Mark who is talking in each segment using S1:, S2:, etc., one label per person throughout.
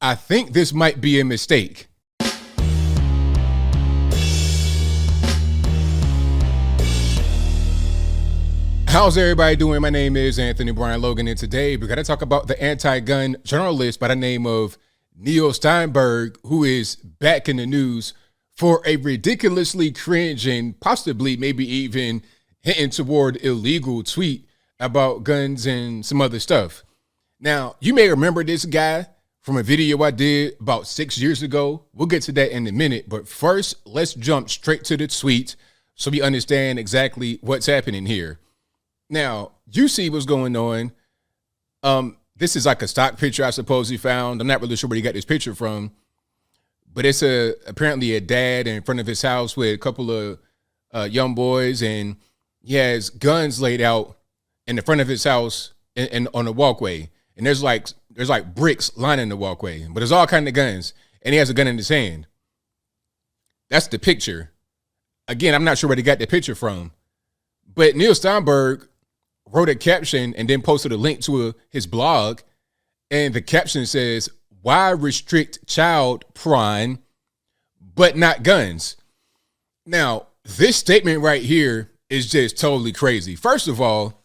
S1: I think this might be a mistake. How's everybody doing? My name is Anthony Brian Logan, and today we're going to talk about the anti-gun journalist by the name of Neil Steinberg, who is back in the news for a ridiculously cringe and possibly maybe even hinting toward illegal tweet about guns and some other stuff. Now, you may remember this guy from a video I did about 6 years ago. We'll get to that in a minute, but first, let's jump straight to the tweet so we understand exactly what's happening here. Now, you see what's going on. This is like a stock picture, I suppose he found. I'm not really sure where he got this picture from, but it's apparently a dad in front of his house with a couple of young boys, and he has guns laid out in the front of his house and on the walkway. And there's like bricks lining the walkway, but there's all kinds of guns, and he has a gun in his hand. That's the picture. Again, I'm not sure where he got the picture from, but Neil Steinberg wrote a caption and then posted a link to his blog. And the caption says, "Why restrict child porn, but not guns?" Now, this statement right here is just totally crazy. First of all,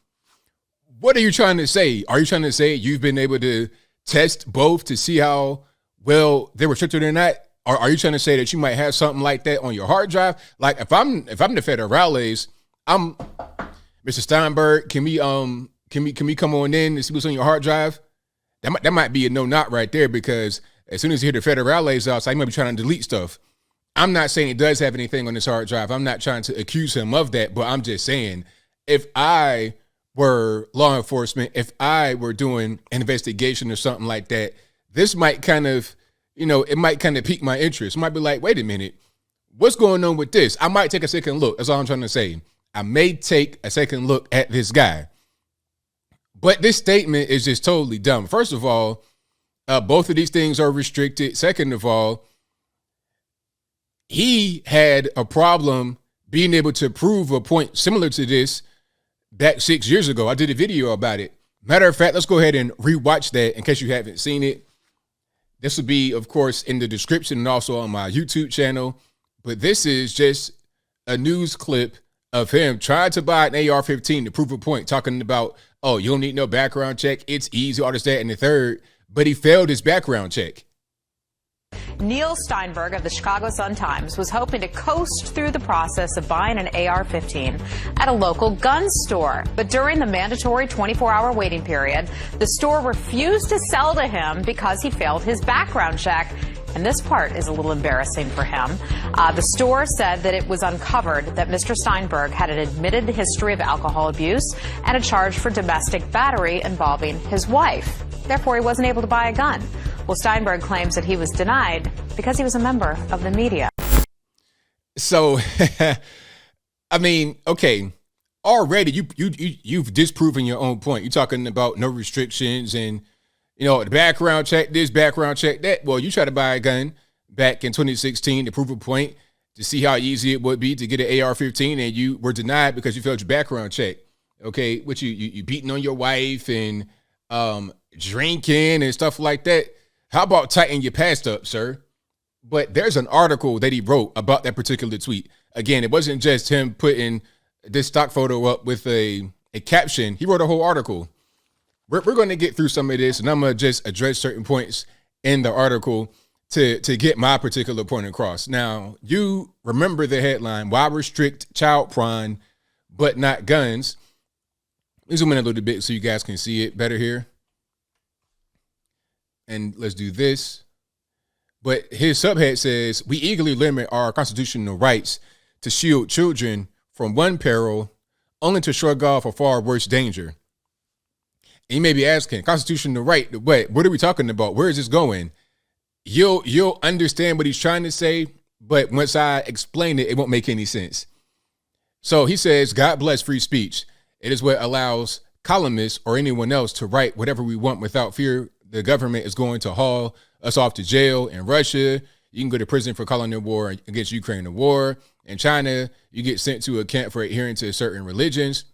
S1: what are you trying to say? Are you trying to say you've been able to test both to see how well they're restricted or not? Or are you trying to say that you might have something like that on your hard drive? Like if I'm the federales, I'm Mr. Steinberg, can we come on in and see what's on your hard drive? That might be a no knock right there, because as soon as you hear the federales outside, you might be trying to delete stuff. I'm not saying he does have anything on his hard drive. I'm not trying to accuse him of that, but I'm just saying, if I were law enforcement, if I were doing an investigation or something like that, this might kind of, it might kind of pique my interest. I might be like, wait a minute, what's going on with this? I might take a second look. That's all I'm trying to say. I may take a second look at this guy. But this statement is just totally dumb. First of all, both of these things are restricted. Second of all, he had a problem being able to prove a point similar to this back 6 years ago. I did a video about it. Matter of fact, let's go ahead and rewatch that in case you haven't seen it. This will be, of course, in the description and also on my YouTube channel. But this is just a news clip of him trying to buy an AR-15 to prove a point, talking about, oh, you don't need no background check. It's easy, all this, that, and the third. But he failed his background check.
S2: Neil Steinberg of the Chicago Sun-Times was hoping to coast through the process of buying an AR-15 at a local gun store. But during the mandatory 24-hour waiting period, the store refused to sell to him because he failed his background check. And this part is a little embarrassing for him. The store said that it was uncovered that Mr. Steinberg had an admitted history of alcohol abuse and a charge for domestic battery involving his wife. Therefore, he wasn't able to buy a gun. Well, Steinberg claims that he was denied because he was a member of the media.
S1: So, I mean, okay, already you've disproven your own point. You're talking about no restrictions and, the background check this, background check that. Well, you tried to buy a gun back in 2016 to prove a point, to see how easy it would be to get an AR-15, and you were denied because you failed your background check. Okay, which you beating on your wife and drinking and stuff like that. How about tighten your past up, sir? But there's an article that he wrote about that particular tweet. Again, it wasn't just him putting this stock photo up with a caption. He wrote a whole article. We're going to get through some of this, and I'm going to just address certain points in the article to get my particular point across. Now, you remember the headline, "Why restrict child porn, but not guns?" Let me zoom in a little bit so you guys can see it better here. And let's do this. But his subhead says, "We eagerly limit our constitutional rights to shield children from one peril, only to shrug off a far worse danger." And you may be asking, constitutional right to what? What are we talking about? Where is this going? You'll understand what he's trying to say, but once I explain it, it won't make any sense. So he says, "God bless free speech. It is what allows columnists or anyone else to write whatever we want without fear the government is going to haul us off to jail. In Russia, you can go to prison for calling the war against Ukraine a war. In China, you get sent to a camp for adhering to certain religions."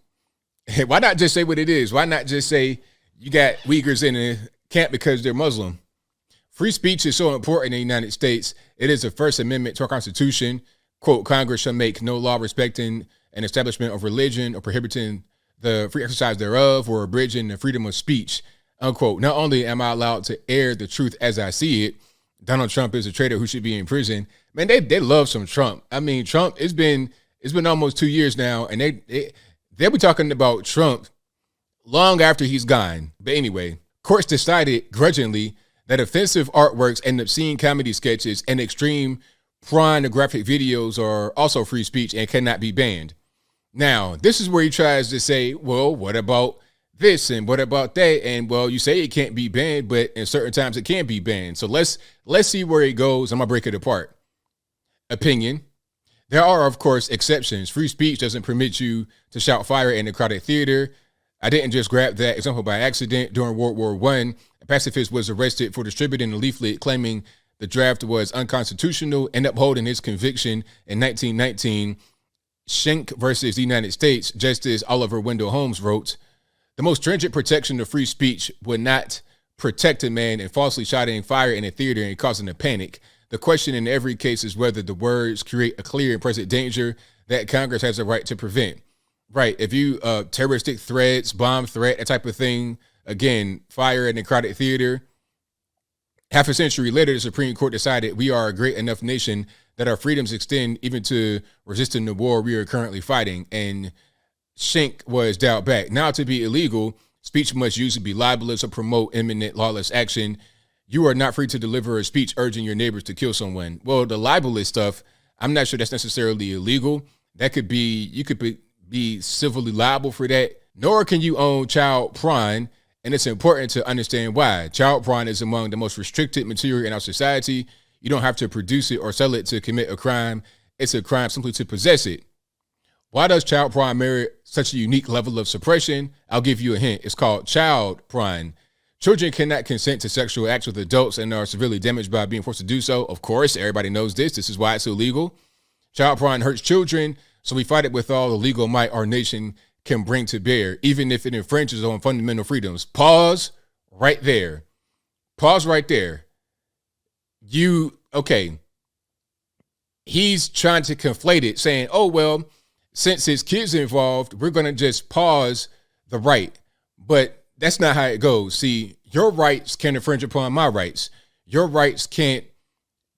S1: Why not just say what it is? Why not just say you got Uyghurs in a camp because they're Muslim? Free speech is so important in the United States. It is the First Amendment to our Constitution. Quote, Congress shall make no law respecting an establishment of religion or prohibiting the free exercise thereof or abridging the freedom of speech, unquote. Not only am I allowed to air the truth as I see it, Donald Trump is a traitor who should be in prison. Man, they love some Trump. I mean, Trump, it's been almost 2 years now, and they'll be talking about Trump long after he's gone. But anyway, courts decided grudgingly that offensive artworks and obscene comedy sketches and extreme pornographic videos are also free speech and cannot be banned. Now, this is where he tries to say, well, what about this and what about that? And well, you say it can't be banned, but in certain times it can be banned. So let's see where it goes. I'm gonna break it apart. Opinion. There are, of course, exceptions. Free speech doesn't permit you to shout fire in a crowded theater. I didn't just grab that example by accident. During World War I, a pacifist was arrested for distributing a leaflet claiming the draft was unconstitutional and upholding his conviction in 1919. Schenck versus the United States, Justice Oliver Wendell Holmes wrote, the most stringent protection of free speech would not protect a man in falsely shouting fire in a theater and causing a panic. The question in every case is whether the words create a clear and present danger that Congress has a right to prevent. Right. If you terroristic threats, bomb threat, that type of thing, again, fire in a crowded theater. Half a century later, the Supreme Court decided we are a great enough nation that our freedoms extend even to resisting the war we are currently fighting. And Schenck was dialed back. Now, to be illegal, speech must usually be libelous or promote imminent lawless action. You are not free to deliver a speech urging your neighbors to kill someone. Well, the libelous stuff, I'm not sure that's necessarily illegal. That could be, you could be civilly liable for that. Nor can you own child porn. And it's important to understand why. Child porn is among the most restricted material in our society. You don't have to produce it or sell it to commit a crime. It's a crime simply to possess it. Why does child porn merit such a unique level of suppression? I'll give you a hint. It's called child porn. Children cannot consent to sexual acts with adults and are severely damaged by being forced to do so. Of course, everybody knows this. This is why it's illegal. Child porn hurts children, so we fight it with all the legal might our nation can bring to bear, even if it infringes on fundamental freedoms. Pause right there. Pause right there. Okay. He's trying to conflate it, saying, oh, well, since his kids are involved, we're going to just pause the right. But that's not how it goes. See, your rights can infringe upon my rights. Your rights can't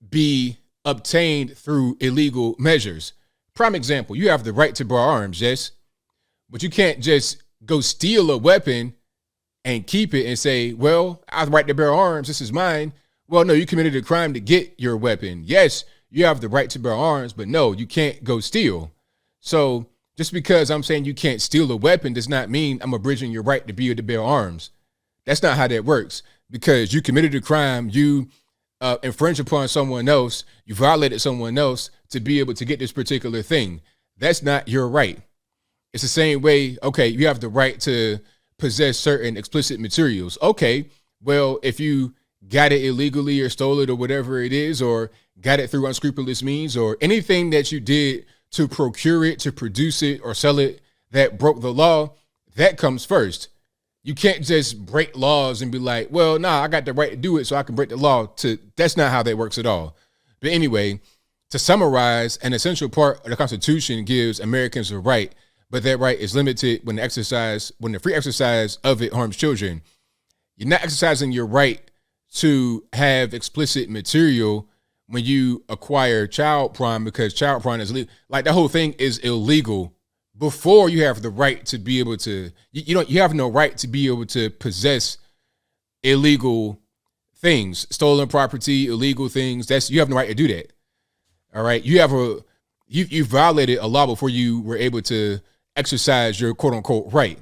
S1: be obtained through illegal measures. Prime example, you have the right to bear arms, yes? But you can't just go steal a weapon and keep it and say, well, I have the right to bear arms. This is mine. Well, no, you committed a crime to get your weapon. Yes, you have the right to bear arms, but no, you can't go steal. So just because I'm saying you can't steal a weapon does not mean I'm abridging your right to be able to bear arms. That's not how that works, because you committed a crime. You infringed upon someone else. You violated someone else to be able to get this particular thing. That's not your right. It's the same way, okay, you have the right to possess certain explicit materials. Okay, well, if you got it illegally or stole it or whatever it is, or got it through unscrupulous means, or anything that you did to procure it, to produce it, or sell it that broke the law, that comes first. You can't just break laws and be like, well, nah, I got the right to do it, so I can break the law. That's not how that works at all. But anyway, to summarize, an essential part of the Constitution gives Americans a right, but that right is limited when the free exercise of it harms children. You're not exercising your right to have explicit material when you acquire child porn, because child porn is illegal. Like, the whole thing is illegal before you have the right to be able to, you have no right to be able to possess illegal things, stolen property, illegal things. You have no right to do that. All right. You violated a law before you were able to exercise your quote unquote right.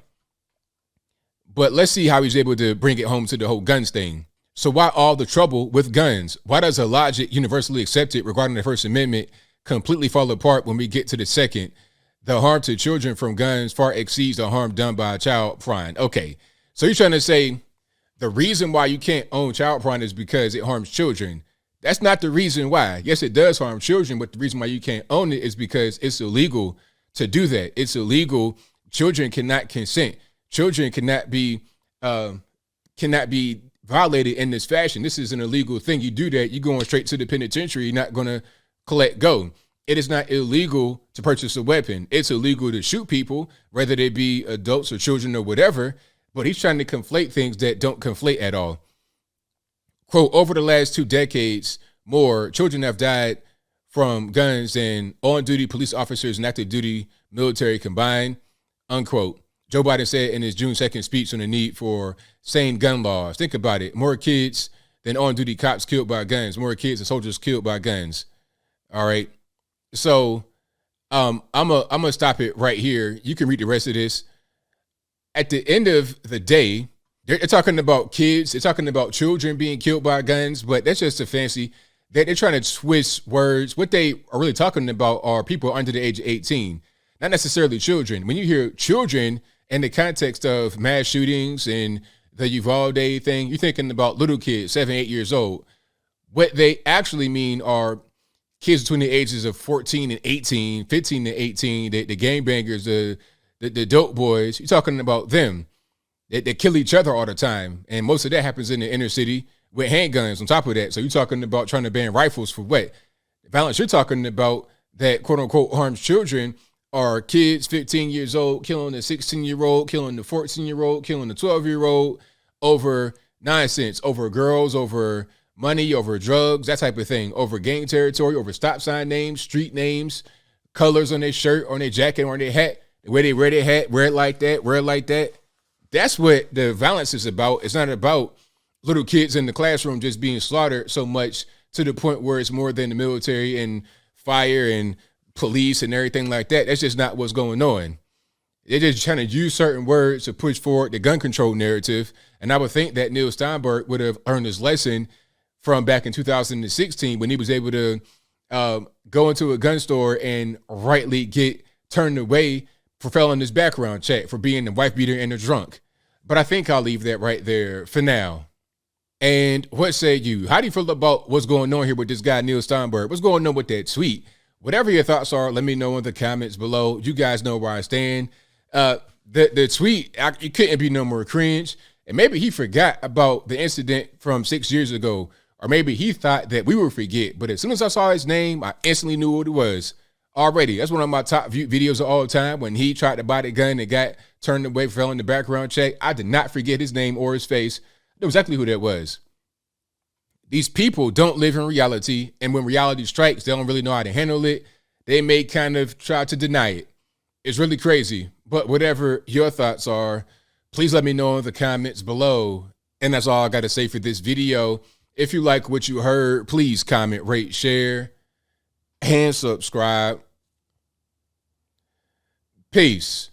S1: But let's see how he's able to bring it home to the whole guns thing. So why all the trouble with guns? Why does a logic universally accepted regarding the First Amendment completely fall apart when we get to the second? The harm to children from guns far exceeds the harm done by child porn. Okay, so you're trying to say the reason why you can't own child porn is because it harms children. That's not the reason why. Yes, it does harm children, but the reason why you can't own it is because it's illegal to do that. It's illegal. Children cannot consent. Children cannot be violated in this fashion. This is an illegal thing. You do that, you're going straight to the penitentiary. You're not going to collect go. It is not illegal to purchase a weapon. It's illegal to shoot people, whether they be adults or children or whatever. But he's trying to conflate things that don't conflate at all. Quote, over the last 2 decades, more children have died from guns than on-duty police officers and active duty military combined, unquote. Joe Biden said in his June 2nd speech on the need for sane gun laws. Think about it. More kids than on-duty cops killed by guns. More kids and soldiers killed by guns. All right. So I'm gonna stop it right here. You can read the rest of this. At the end of the day, they're talking about kids. They're talking about children being killed by guns, but that's just a fancy. They're trying to twist words. What they are really talking about are people under the age of 18, not necessarily children. When you hear children in the context of mass shootings and the Uvalde thing, you're thinking about little kids, 7, 8 years old. What they actually mean are kids between the ages of 14 and 18, 15 to 18, the gangbangers, the dope boys. You're talking about them. They kill each other all the time. And most of that happens in the inner city with handguns on top of that. So you're talking about trying to ban rifles for what? The violence you're talking about that quote unquote harms children are kids 15 years old, killing the 16-year-old, killing the 14-year-old, killing the 12-year-old over nonsense, over girls, over money, over drugs, that type of thing, over gang territory, over stop sign names, street names, colors on their shirt, on their jacket, or on their hat, the way they wear their hat, wear it like that, wear it like that. That's what the violence is about. It's not about little kids in the classroom just being slaughtered so much to the point where it's more than the military and fire and police and everything like that. That's just not what's going on. They're just trying to use certain words to push forward the gun control narrative. And I would think that Neil Steinberg would have learned his lesson from back in 2016 when he was able to go into a gun store and rightly get turned away for failing his background check, for being a wife beater and a drunk. But I think I'll leave that right there for now. And what say you? How do you feel about what's going on here with this guy, Neil Steinberg? What's going on with that tweet? Whatever your thoughts are, let me know in the comments below. You guys know where I stand. The tweet, it couldn't be no more cringe. And maybe he forgot about the incident from 6 years ago. Or maybe he thought that we would forget. But as soon as I saw his name, I instantly knew what it was. Already, that's one of my top viewed videos of all time. When he tried to buy the gun and got turned away for failing the background check, I did not forget his name or his face. I knew exactly who that was. These people don't live in reality, and when reality strikes, they don't really know how to handle it. They may kind of try to deny it. It's really crazy. But whatever your thoughts are, please let me know in the comments below. And that's all I got to say for this video. If you like what you heard, please comment, rate, share, and subscribe. Peace.